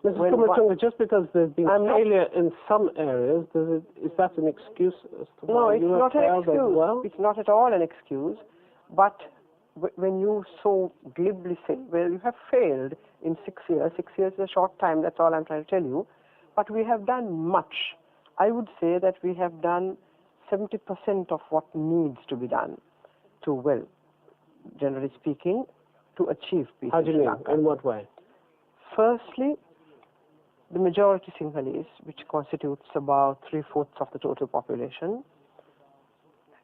Mrs. Kumaratunga, just because there's been failure in some areas, is that an excuse as to why you have failed as well? It's not at all an excuse. But when you so glibly say, well, you have failed in 6 years, 6 years is a short time, that's all I'm trying to tell you. But we have done much. I would say that we have done 70% of what needs to be done to, well, generally speaking, to achieve peace. How do you mean? In what way? Firstly, the majority Sinhalese, which constitutes about 3/4 of the total population,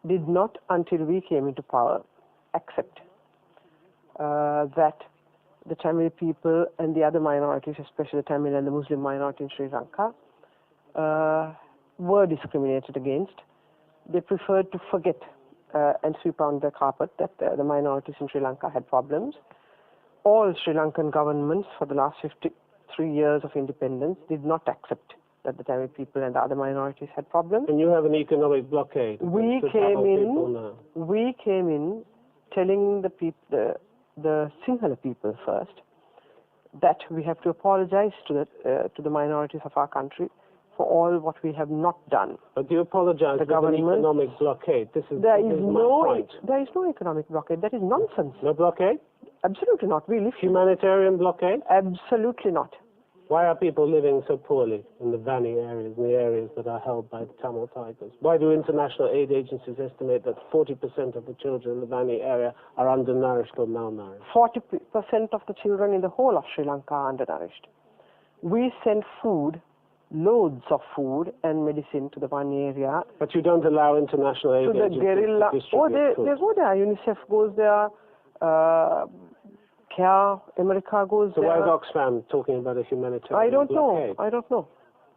did not, until we came into power, accept that the Tamil people and the other minorities, especially the Tamil and the Muslim minority in Sri Lanka, were discriminated against. They preferred to forget and sweep under the carpet that the minorities in Sri Lanka had problems. All Sri Lankan governments for the last 53 years of independence did not accept that the Tamil people and the other minorities had problems. And you have an economic blockade. We came in telling the Sinhala people first that we have to apologize to the minorities of our country for all what we have not done. But do you apologize for an economic blockade? There is no economic blockade. That is nonsense. No blockade? Absolutely not. We live humanitarian blockade? Absolutely not. Why are people living so poorly in the Vani areas, in the areas that are held by the Tamil Tigers? Why do international aid agencies estimate that 40% of the children in the Vani area are undernourished or malnourished? 40% of the children in the whole of Sri Lanka are undernourished. We send food, loads of food and medicine to the Vani area. But you don't allow international aid agencies to distribute food? They go there. UNICEF goes there. America goes there. So why is Oxfam talking about a humanitarian blockade? I don't know.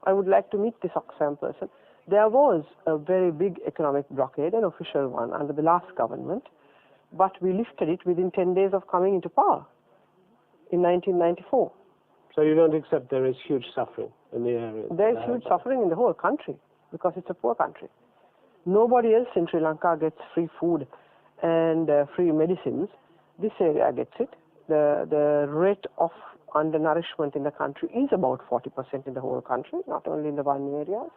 I would like to meet this Oxfam person. There was a very big economic blockade, an official one, under the last government, but we lifted it within 10 days of coming into power in 1994. So you don't accept there is huge suffering in the area? There is huge suffering in the whole country because it's a poor country. Nobody else in Sri Lanka gets free food and free medicines. This area gets it. The rate of undernourishment in the country is about 40% in the whole country, not only in the Vani areas.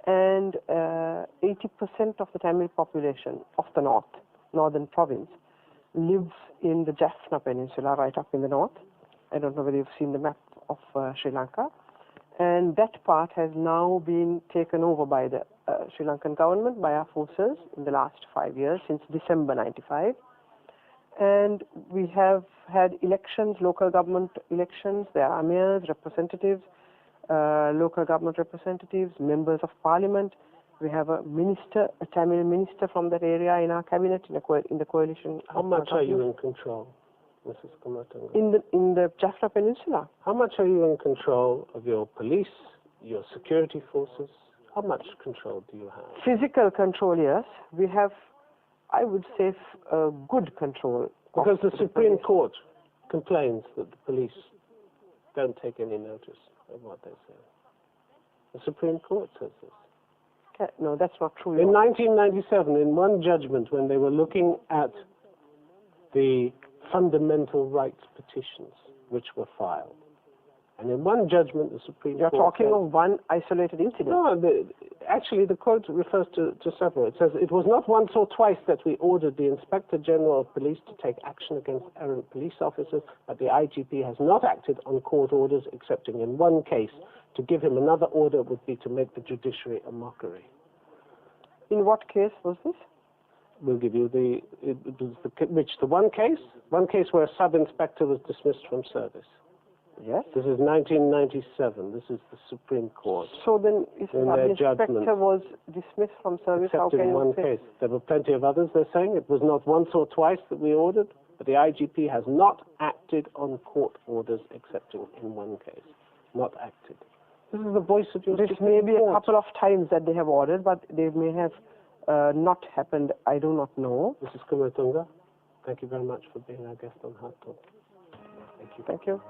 And 80% of the Tamil population of the northern province lives in the Jaffna Peninsula, right up in the north. I don't know whether you've seen the map of Sri Lanka. And that part has now been taken over by the Sri Lankan government, by our forces in the last 5 years, since December 95. And we have had elections, local government elections. There are mayors, representatives, local government representatives, members of parliament. We have a minister, a Tamil minister from that area in our cabinet, in the coalition. How much are you in control, Mrs. Kumaratunga? In the Jaffna Peninsula. How much are you in control of your police, your security forces? How much control do you have? Physical control, yes. We have, I would say, good control. Because the Supreme Court complains that the police don't take any notice of what they say. The Supreme Court says this. Okay. No, that's not true. In 1997, in one judgment, when they were looking at the fundamental rights petitions which were filed, and in one judgment, the Supreme Court... You're talking of one isolated incident. No, actually, the quote refers to several. It says, it was not once or twice that we ordered the Inspector General of Police to take action against errant police officers, but the IGP has not acted on court orders, excepting in one case. To give him another order would be to make the judiciary a mockery. In what case was this? We'll give you the one case where a sub-inspector was dismissed from service. Yes. This is 1997. This is the Supreme Court. So then, if the inspector was dismissed from service, how can you say? Case. There were plenty of others, they're saying. It was not once or twice that we ordered, but the IGP has not acted on court orders, excepting in one case. Not acted. This is the voice of your This may be a couple of times that they have ordered, but they may have not happened. I do not know. Mrs. Kumaratunga, thank you very much for being our guest on HardTalk. Thank you. Thank you.